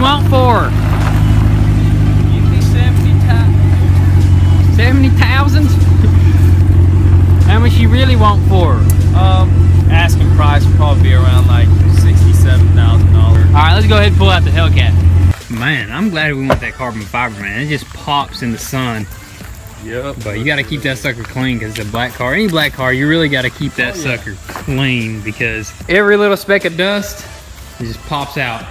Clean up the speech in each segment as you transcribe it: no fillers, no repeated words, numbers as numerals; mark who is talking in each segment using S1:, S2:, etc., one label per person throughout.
S1: want for her?
S2: Give me 70,000.
S1: 70,000? How much you really want for her?
S2: Asking price would probably be around like $67,000.
S1: All right, let's go ahead and pull out the Hellcat. Man, I'm glad we went that carbon fiber, man. It just pops in the sun.
S2: Yep.
S1: But you got to keep that sucker clean because it's a black car. Any black car, you really got to keep that sucker clean because every little speck of dust, it just pops out.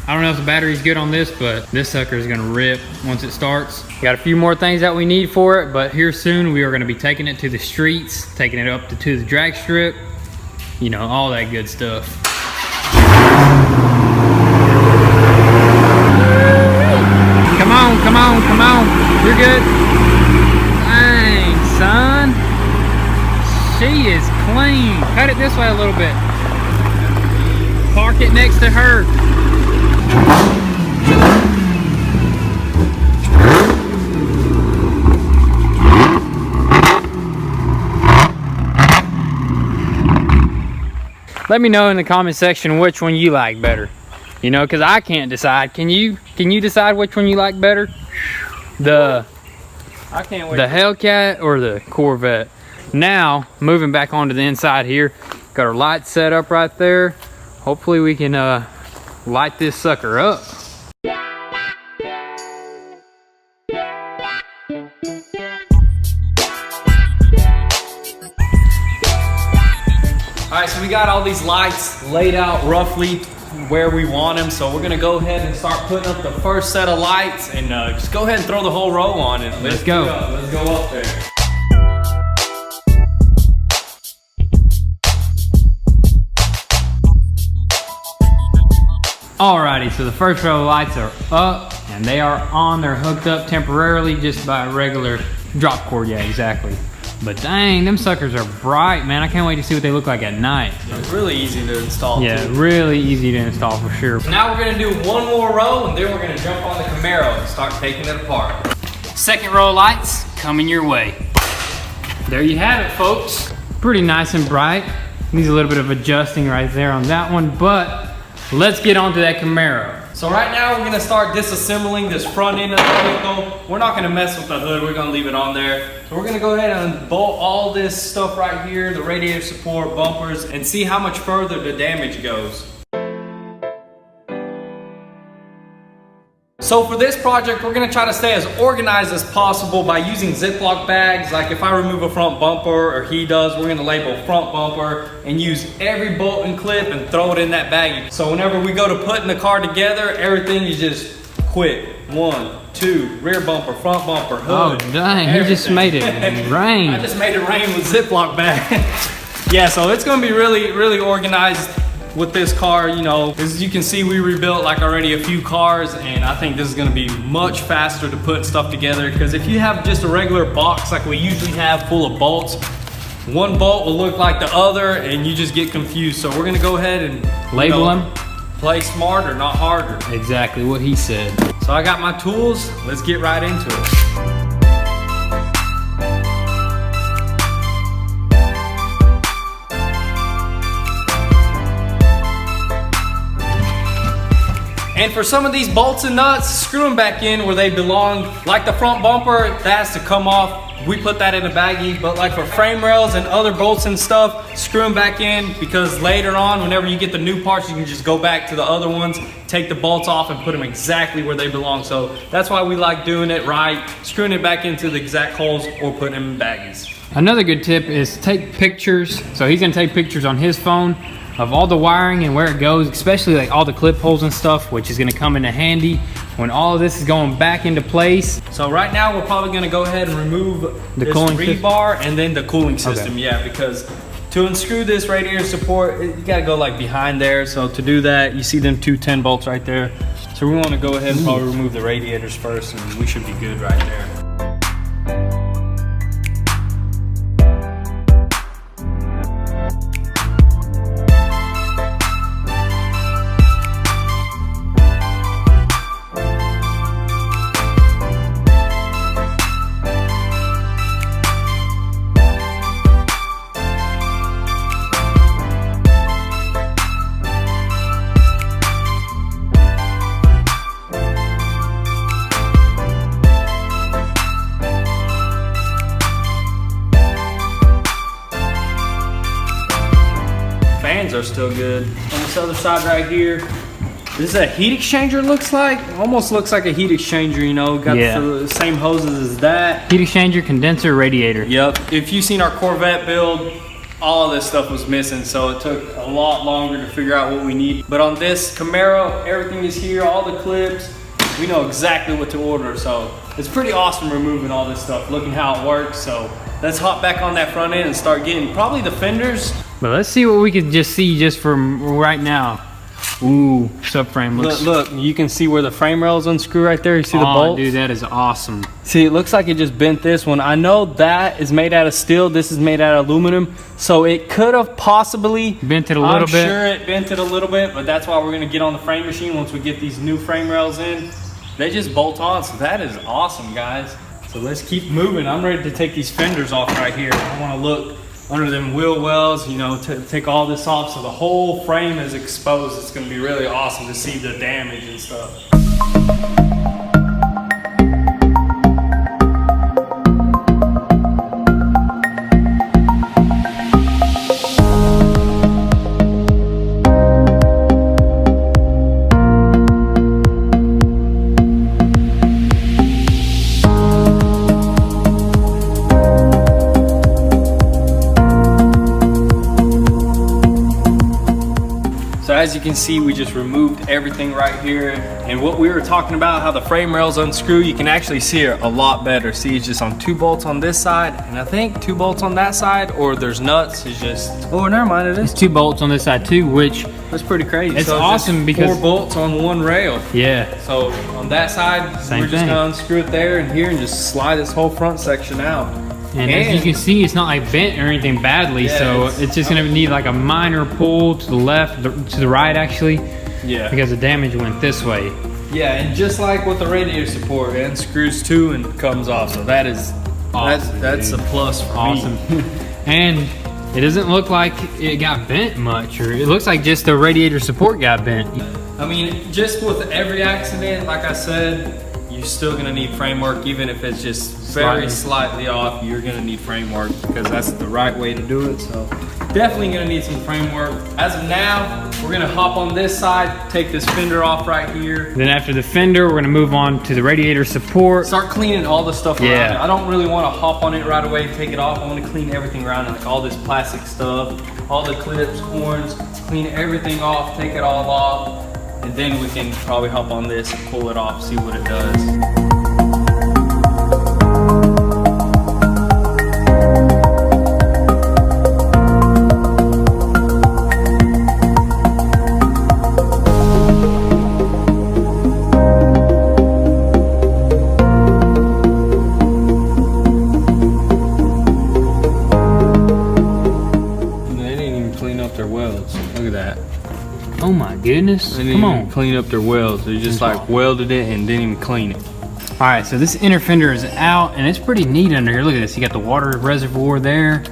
S1: I don't know if the battery's good on this, but this sucker is gonna rip once it starts. Got a few more things that we need for it, but here soon we are gonna be taking it to the streets, taking it up to the drag strip, you know, all that good stuff. Come on, come on, come on. You're good. Dang, son. She is clean. Cut it this way a little bit. Park it next to her. Let me know in the comment section which one you like better. You know, because I can't decide. Can you decide which one you like better? I can't wait. The Hellcat or the Corvette? Now, moving back onto the inside here, got our lights set up right there. Hopefully we can light this sucker up.
S2: All right, so we got all these lights laid out roughly where we want them. So we're gonna go ahead and start putting up the first set of lights and just go ahead and throw the whole row on it.
S1: Let's go.
S2: Let's go up there.
S1: Alrighty, so the first row of lights are up and they are on. They're hooked up temporarily just by a regular drop cord. Yeah, exactly. But dang, them suckers are bright, man. I can't wait to see what they look like at night.
S2: It's really easy to install.
S1: Yeah,
S2: too.
S1: really easy to install for sure.
S2: So now we're gonna do one more row and then we're gonna jump on the Camaro and start taking it apart.
S1: Second row of lights coming your way. There you have it, folks. Pretty nice and bright. Needs a little bit of adjusting right there on that one, but let's get on to that Camaro.
S2: So right now we're gonna start disassembling this front end of the vehicle. We're not gonna mess with the hood, we're gonna leave it on there. So we're gonna go ahead and bolt all this stuff right here, the radiator support, bumpers, and see how much further the damage goes. So for this project, we're gonna try to stay as organized as possible by using Ziploc bags. Like if I remove a front bumper, or he does, we're gonna label front bumper and use every bolt and clip and throw it in that baggie. So whenever we go to putting the car together, everything is just quick. 1, 2, rear bumper, front bumper, hood.
S1: Oh dang,
S2: everything.
S1: he just made it rain.
S2: I just made it rain with Ziploc bag. Yeah, so it's gonna be really, really organized with this car. You know, as you can see, we rebuilt like already a few cars, and I think this is gonna be much faster to put stuff together, because if you have just a regular box like we usually have full of bolts, one bolt will look like the other and you just get confused. So we're gonna go ahead and
S1: Label them.
S2: Play smarter, not harder.
S1: Exactly what he said.
S2: So I got my tools, let's get right into it. And for some of these bolts and nuts, screw them back in where they belong. Like the front bumper, that has to come off. We put that in a baggie, but like for frame rails and other bolts and stuff, screw them back in, because later on, whenever you get the new parts, you can just go back to the other ones, take the bolts off and put them exactly where they belong. So that's why we like doing it right, screwing it back into the exact holes or putting them in baggies.
S1: Another good tip is take pictures. So he's gonna take pictures on his phone of all the wiring and where it goes, especially like all the clip holes and stuff, which is gonna come into handy when all of this is going back into place.
S2: So right now we're probably gonna go ahead and remove
S1: The
S2: this
S1: cooling
S2: rebar and then the cooling system.
S1: Okay.
S2: Yeah, because to unscrew this radiator support, you gotta go like behind there. So to do that, you see them two 10 bolts right there. So we wanna go ahead and probably remove the radiators first, and we should be good right there. fans are still good. On this other side right here, this is a heat exchanger, looks like. Almost looks like a heat exchanger, you know. Got the same hoses as that.
S1: Heat exchanger, condenser, radiator.
S2: Yep. If you've seen our Corvette build, all of this stuff was missing, so it took a lot longer to figure out what we need. But on this Camaro, everything is here, all the clips. We know exactly what to order, so it's pretty awesome removing all this stuff, looking how it works. So let's hop back on that front end and start getting probably the fenders.
S1: But let's see what we can just see just from right now. Ooh, subframe looks...
S2: Look, you can see where the frame rails unscrew right there. You see the bolts?
S1: Dude, that is awesome.
S2: See, it looks like it just bent this one. I know that is made out of steel. This is made out of aluminum. So it could have possibly...
S1: Bent it a little bit.
S2: I'm sure it bent it a little bit, but that's why we're going to get on the frame machine once we get these new frame rails in. They just bolt on, so that is awesome, guys. So let's keep moving. I'm ready to take these fenders off right here. I want to look under them wheel wells, you know, to take all this off so the whole frame is exposed. It's going to be really awesome to see the damage and stuff. As you can see, we just removed everything right here, and what we were talking about, how the frame rails unscrew, you can actually see it a lot better. See, it's just on 2 bolts on this side, and I think 2 bolts on that side, or there's nuts. It's just, oh, never mind, it is
S1: 2 bolts on this side too, which
S2: that's pretty crazy.
S1: It's
S2: so
S1: awesome because
S2: 4 bolts on 1 rail.
S1: Yeah.
S2: So on that side, we're just gonna unscrew it there and here, and just slide this whole front section out.
S1: And as you can see, it's not like bent or anything badly, so it's just gonna need like a minor pull to the left, to the right actually.
S2: Yeah.
S1: Because the damage went this way.
S2: Yeah, and just like with the radiator support, it unscrews too and comes off. So that is awesome, that's a plus for me.
S1: And it doesn't look like it got bent much, or it looks like just the radiator support got bent.
S2: I mean, just with every accident, like I said, you're still gonna need framework, even if it's just very slightly off. You're gonna need framework because that's the right way to do it. So definitely gonna need some framework. As of now, we're gonna hop on this side, take this fender off right here.
S1: Then after the fender, we're gonna move on to the radiator support.
S2: Start cleaning all the stuff around it. I don't really want to hop on it right away and take it off. I want to clean everything around it, like all this plastic stuff, all the clips, horns, clean everything off, take it all off. And then we can probably hop on this and pull it off, see what it does. They didn't even clean up their welds. Look at that.
S1: Oh my goodness,
S2: they didn't even clean up their welds. They just like welded it and didn't even clean it.
S1: All right, so this inner fender is out and it's pretty neat under here. Look at this, you got the water reservoir there.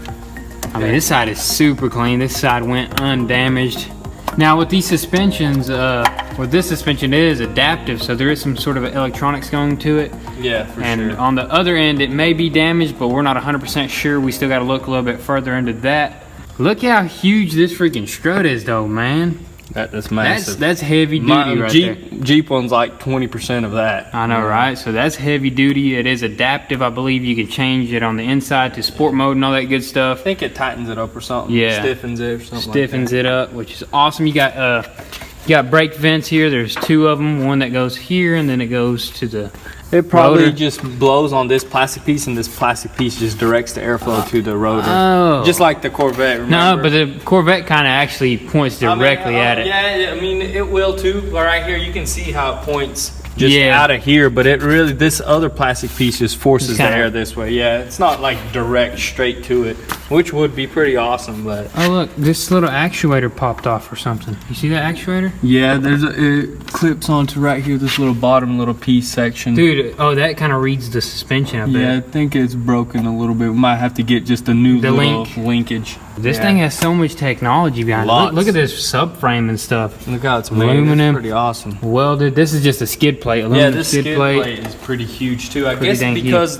S1: I mean, this side is super clean. This side went undamaged. Now with these suspensions, what this suspension is adaptive, so there is some sort of electronics going to it.
S2: Yeah, for sure.
S1: And on the other end, it may be damaged, but we're not 100% sure. We still gotta look a little bit further into that. Look how huge this freaking strut is though, man.
S2: That's massive.
S1: That's heavy duty right there.
S2: Jeep one's like 20% of that.
S1: I know, right? So that's heavy duty. It is adaptive. I believe you can change it on the inside to sport mode and all that good stuff.
S2: I think it tightens it up or something.
S1: Yeah.
S2: Stiffens it or something.
S1: Stiffens it up, which is awesome. You got brake vents here. There's 2 of them. One that goes here and then it goes to the
S2: It probably
S1: rotor.
S2: just blows on this plastic piece, and this plastic piece just directs the airflow to the rotor.
S1: Oh.
S2: Just like the Corvette, remember?
S1: No, but the Corvette kind of actually points directly at it.
S2: Yeah, I mean, it will too. Right here, you can see how it points just out of here, but it really, this other plastic piece just forces the air this way. Yeah, it's not like direct straight to it, which would be pretty awesome, but.
S1: Oh look, this little actuator popped off or something. You see that actuator?
S2: Yeah, it clips onto right here, this little bottom little piece section.
S1: Dude, oh, that kind of reads the suspension, I bet.
S2: Yeah, I think it's broken a little bit. We might have to get just a new little linkage.
S1: This thing has so much technology behind it. Look at this subframe and stuff.
S2: Look how it's made.
S1: Aluminum.
S2: It's pretty awesome.
S1: Welded. This is just a skid plate.
S2: Yeah, this skid plate is pretty huge too. I guess because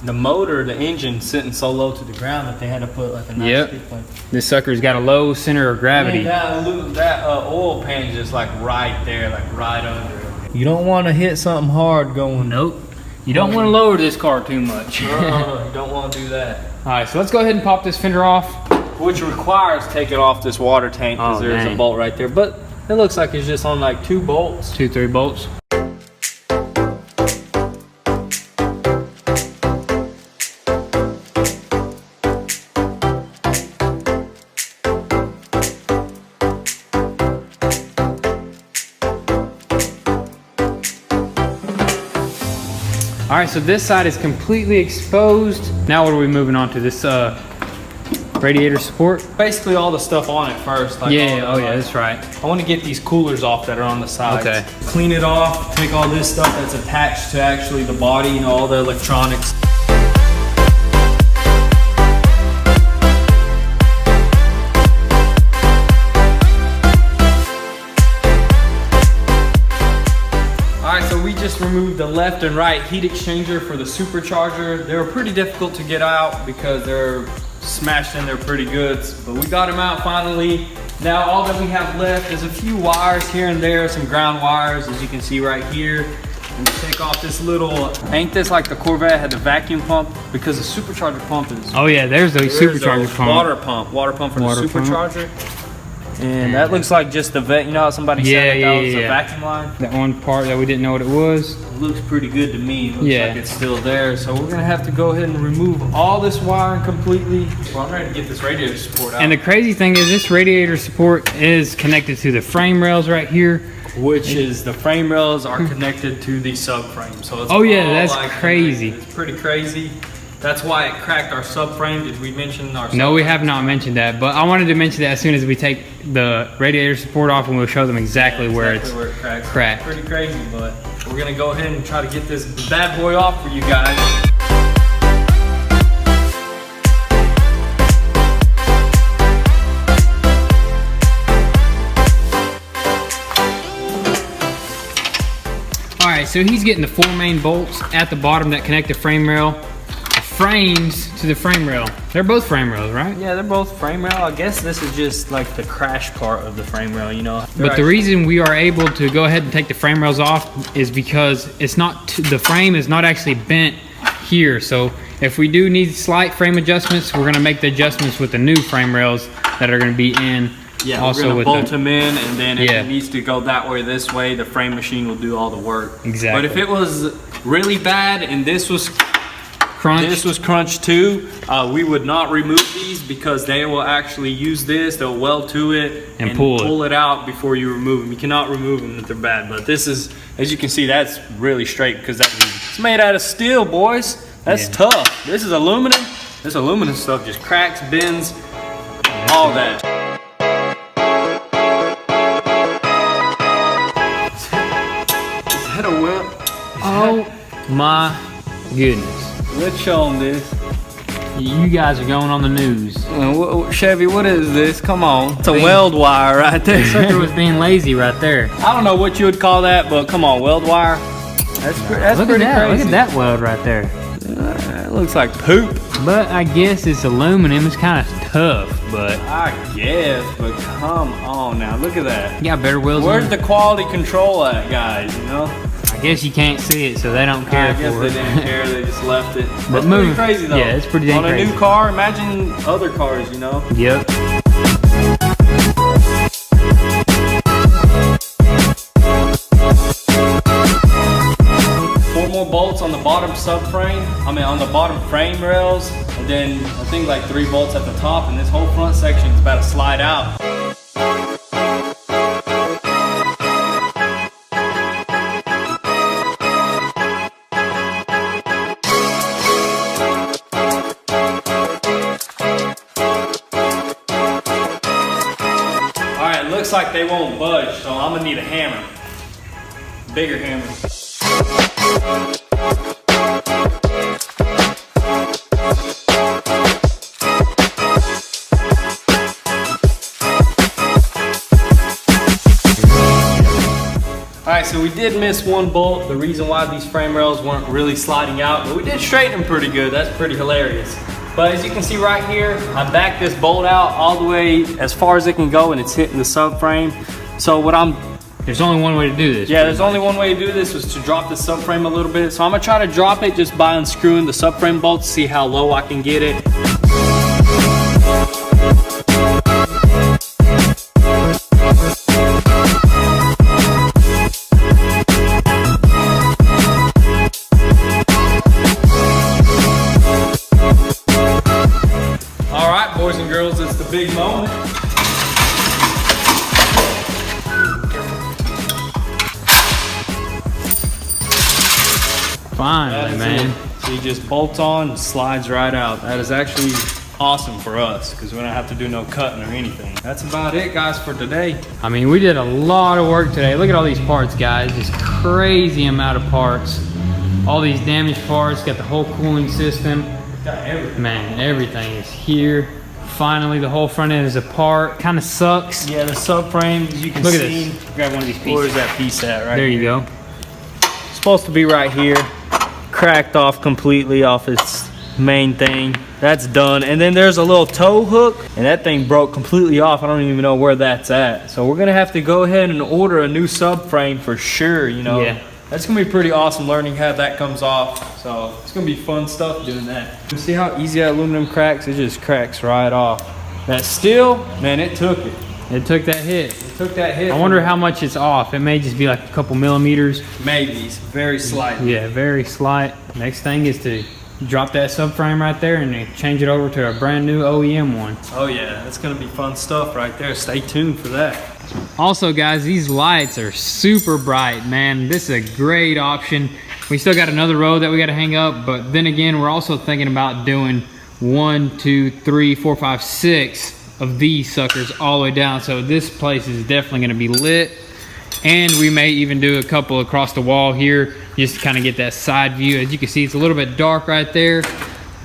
S2: the motor, the engine sitting so low to the ground that they had to put like a nice stick plate.
S1: This sucker's got a low center of gravity.
S2: And that oil pan just like right there, like right under it. You don't want to hit something hard going.
S1: Nope. You don't want to lower this car too much.
S2: No, you don't want to do that.
S1: All right, so let's go ahead and pop this fender off.
S2: Which requires taking off this water tank because there's a bolt right there. But it looks like it's just on like 2 bolts.
S1: 2-3 bolts. All right, so this side is completely exposed. Now what are we moving on to? This radiator support?
S2: Basically all the stuff on it first. Like
S1: yeah, that's right.
S2: I want to get these coolers off that are on the sides.
S1: Okay.
S2: Clean it off, take all this stuff that's attached to actually the body, you know, all the electronics. Just removed the left and right heat exchanger for the supercharger. They were pretty difficult to get out because they're smashed in there pretty good, but we got them out finally. Now all that we have left is a few wires here and there, some ground wires as you can see right here. And take off this little, ain't this like the Corvette had the vacuum pump? Because the supercharger pump is,
S1: oh yeah, there's the supercharger pump.
S2: Water pump for the supercharger. And that looks like just the you know how somebody said that was a vacuum line?
S1: That one part that we didn't know what it was.
S2: It looks pretty good to me. It looks like it's still there. So we're gonna have to go ahead and remove all this wiring completely. Well, I'm ready to get this radiator support out.
S1: And the crazy thing is this radiator support is connected to the frame rails right here.
S2: Which is the frame rails are connected to the subframe. So it's
S1: that's like crazy.
S2: It's pretty crazy. That's why it cracked our subframe. Did we mention our subframe?
S1: No, we have not mentioned that, but I wanted to mention that as soon as we take the radiator support off and we'll show them exactly where it cracked.
S2: Pretty crazy, but we're gonna go ahead and try to get this bad boy off for you guys.
S1: All right, so he's getting the 4 main bolts at the bottom that connect the frame rail. Frames to the frame rail. They're both frame rails, right?
S2: Yeah, they're both frame rail. I guess this is just like the crash part of the frame rail, you know.
S1: But the reason we are able to go ahead and take the frame rails off is because it's not, the frame is not actually bent here. So if we do need slight frame adjustments, we're gonna make the adjustments with the new frame rails that are gonna be in.
S2: Yeah, also we're gonna bolt them in, and then if it needs to go that way or this way, the frame machine will do all the work.
S1: Exactly.
S2: But if it was really bad and this was crunched too, we would not remove these because they will actually use this, they'll weld to it and pull it out before you remove them. You cannot remove them if they're bad, but this is, as you can see, that's really straight because it's made out of steel, boys. That's tough. This is aluminum. This aluminum stuff just cracks, bends, all that. Is that a whip?
S1: Oh my goodness.
S2: Let's show them this.
S1: You guys are going on the news.
S2: Chevy, what is this? Come on. It's a weld wire right there.
S1: The sucker was being lazy right there.
S2: I don't know what you would call that, but come on, weld wire. That's pretty crazy.
S1: Look at that weld right there.
S2: It looks like poop.
S1: But I guess it's aluminum. It's kind of tough, but
S2: I guess. But come on now, look at that.
S1: You got better wheels.
S2: Where's the quality control at, guys? You know.
S1: I guess you can't see it, so they don't care for it.
S2: I guess they didn't care, they just left it.
S1: But
S2: it's pretty crazy though.
S1: Yeah, it's pretty dang crazy.
S2: On a new car, imagine other cars, you know?
S1: Yep.
S2: 4 more bolts on the bottom subframe, on the bottom frame rails, and then I think like 3 bolts at the top, and this whole front section is about to slide out. Looks like they won't budge, so I'm gonna need a hammer. Bigger hammer. Alright, so we did miss one bolt. The reason why these frame rails weren't really sliding out, but we did straighten them pretty good. That's pretty hilarious. But as you can see right here, I backed this bolt out all the way as far as it can go, and it's hitting the subframe. So
S1: there's only one way to do this.
S2: Yeah, there's only one way to do this, was to drop the subframe a little bit. So I'm gonna try to drop it just by unscrewing the subframe bolts, see how low I can get it. All right, boys and girls, it's the big moment.
S1: Finally, man.
S2: So you just bolt on and slides right out. That is actually awesome for us because we don't have to do no cutting or anything. That's about it, guys, for today.
S1: I mean, we did a lot of work today. Look at all these parts, guys. Just crazy amount of parts. All these damaged parts, got the whole cooling system.
S2: Got everything.
S1: Man, everything is here. Finally, the whole front end is apart. Kind of sucks.
S2: Yeah, the subframe, as you can
S1: Look at
S2: see.
S1: this. Grab one of these pieces.
S2: Where's that piece at? Right
S1: there you go.
S2: It's supposed to be right here. Cracked off completely off its main thing. That's done. And then there's a little tow hook, and that thing broke completely off. I don't even know where that's at. So we're gonna have to go ahead and order a new subframe for sure, you know.
S1: Yeah.
S2: That's gonna be pretty awesome learning how that comes off. So it's gonna be fun stuff doing that. You see how easy that aluminum cracks? It just cracks right off. That steel, man, it took it.
S1: It took that hit.
S2: It took that hit.
S1: I wonder how much it's off. It may just be like a couple millimeters.
S2: Maybe, it's very slight.
S1: Yeah, very slight. Next thing is to drop that subframe right there and then change it over to a brand new OEM one.
S2: Oh yeah, that's gonna be fun stuff right there. Stay tuned for that.
S1: Also, guys, these lights are super bright, man. This is a great option. We still got another row that we got to hang up, but then again, we're also thinking about doing 1, 2, 3, 4, 5, 6 of these suckers all the way down. So this place is definitely going to be lit, and we may even do a couple across the wall here just to kind of get that side view. As you can see, it's a little bit dark right there,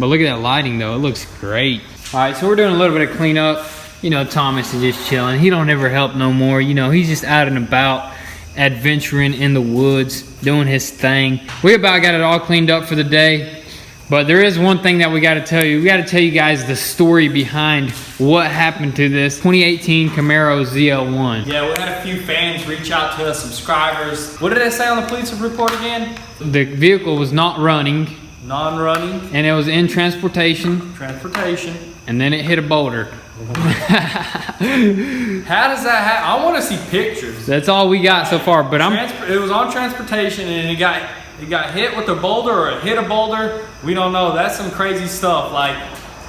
S1: but look at that lighting though. It looks great. All right, so we're doing a little bit of cleanup. You know, Thomas is just chilling. He don't ever help no more. You know, he's just out and about, adventuring in the woods, doing his thing. We about got it all cleaned up for the day, but there is one thing that we got to tell you. We got to tell you guys the story behind what happened to this 2018 Camaro ZL1.
S2: Yeah, we had a few fans reach out to us, subscribers. What did they say on the police report again?
S1: The vehicle was not running.
S2: Non-running.
S1: And it was in transportation.
S2: Transportation.
S1: And then it hit a boulder.
S2: How does that happen? I want to see pictures.
S1: That's all we got so far, but
S2: it was on transportation and it got hit with a boulder, or it hit a boulder. We don't know. That's some crazy stuff. Like,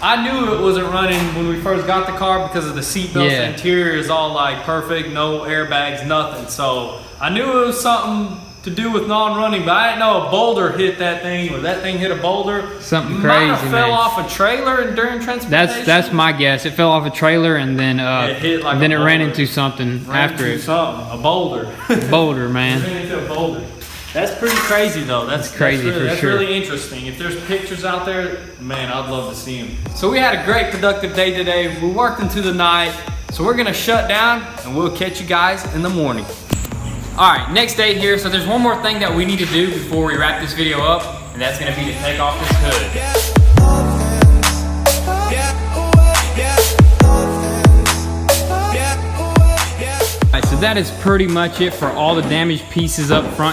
S2: I knew it wasn't running when we first got the car because of the seatbelts.
S1: Yeah.
S2: The interior is all like perfect, no airbags, nothing. So I knew it was something to do with non-running, but I didn't know a boulder hit that thing, or that thing hit a boulder.
S1: Something
S2: Might have
S1: crazy,
S2: fell
S1: man.
S2: off a trailer during transportation.
S1: That's my guess. It fell off a trailer and then
S2: it hit like
S1: then
S2: a
S1: it ran
S2: boulder.
S1: into something after it.
S2: A boulder.
S1: Boulder, man.
S2: Ran into a boulder. That's pretty crazy though. That's
S1: crazy for
S2: that's
S1: sure.
S2: really interesting. If there's pictures out there, man, I'd love to see them. So we had a great productive day today. We worked into the night. So we're gonna shut down and we'll catch you guys in the morning.
S1: All right, next day here. So there's one more thing that we need to do before we wrap this video up, and that's gonna be to take off this hood. All right, so that is pretty much it for all the damaged pieces up front.